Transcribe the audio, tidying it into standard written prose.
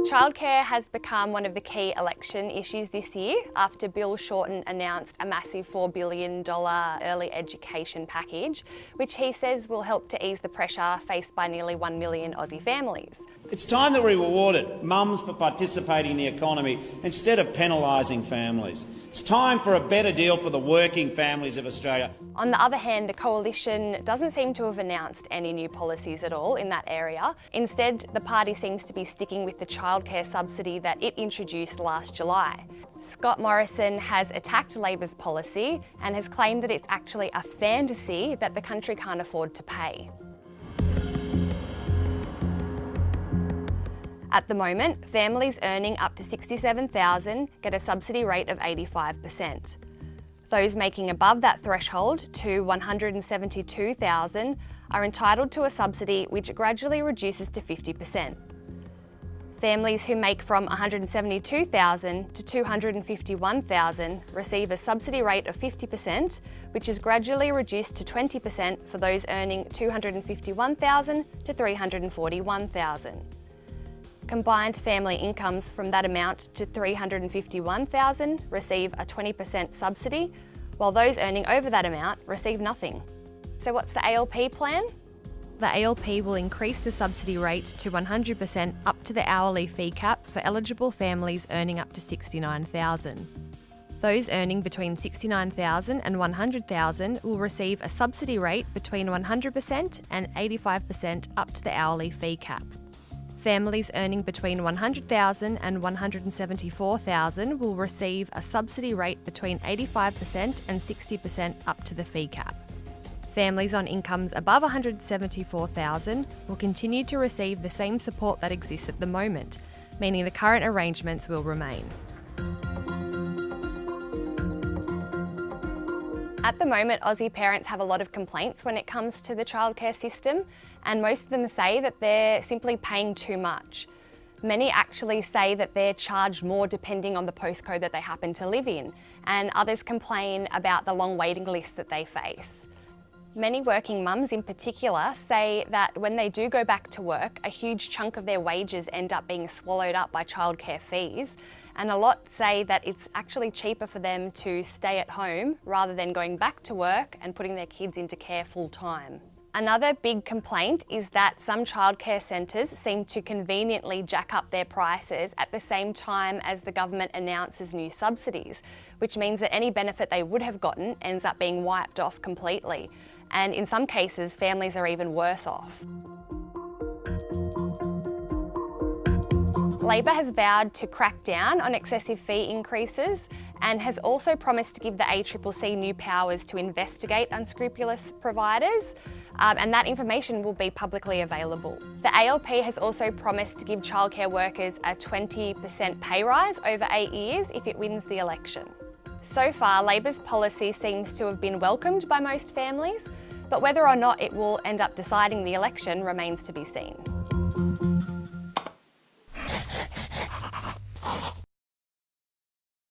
Childcare has become one of the key election issues this year after Bill Shorten announced a massive $4 billion early education package, which he says will help to ease the pressure faced by nearly 1 million Aussie families. It's time that we rewarded mums for participating in the economy instead of penalising families. It's time for a better deal for the working families of Australia. On the other hand, the Coalition doesn't seem to have announced any new policies at all in that area. Instead, the party seems to be sticking with the childcare subsidy that it introduced last July. Scott Morrison has attacked Labor's policy and has claimed that it's actually a fantasy that the country can't afford to pay. At the moment, families earning up to $67,000 get a subsidy rate of 85%. Those making above that threshold to $172,000 are entitled to a subsidy which gradually reduces to 50%. Families who make from $172,000 to $251,000 receive a subsidy rate of 50%, which is gradually reduced to 20% for those earning $251,000 to $341,000. Combined family incomes from that amount to $351,000 receive a 20% subsidy, while those earning over that amount receive nothing. So what's the ALP plan? The ALP will increase the subsidy rate to 100% up to the hourly fee cap for eligible families earning up to $69,000. Those earning between $69,000 and $100,000 will receive a subsidy rate between 100% and 85% up to the hourly fee cap. Families earning between $100,000 and $174,000 will receive a subsidy rate between 85% and 60% up to the fee cap. Families on incomes above $174,000 will continue to receive the same support that exists at the moment, meaning the current arrangements will remain. At the moment, Aussie parents have a lot of complaints when it comes to the childcare system, and most of them say that they're simply paying too much. Many actually say that they're charged more depending on the postcode that they happen to live in, and others complain about the long waiting lists that they face. Many working mums in particular say that when they do go back to work, a huge chunk of their wages end up being swallowed up by childcare fees, and a lot say that it's actually cheaper for them to stay at home rather than going back to work and putting their kids into care full time. Another big complaint is that some childcare centres seem to conveniently jack up their prices at the same time as the government announces new subsidies, which means that any benefit they would have gotten ends up being wiped off completely. And in some cases, families are even worse off. Labor has vowed to crack down on excessive fee increases and has also promised to give the ACCC new powers to investigate unscrupulous providers, and that information will be publicly available. The ALP has also promised to give childcare workers a 20% pay rise over 8 years if it wins the election. So far, Labor's policy seems to have been welcomed by most families, but whether or not it will end up deciding the election remains to be seen.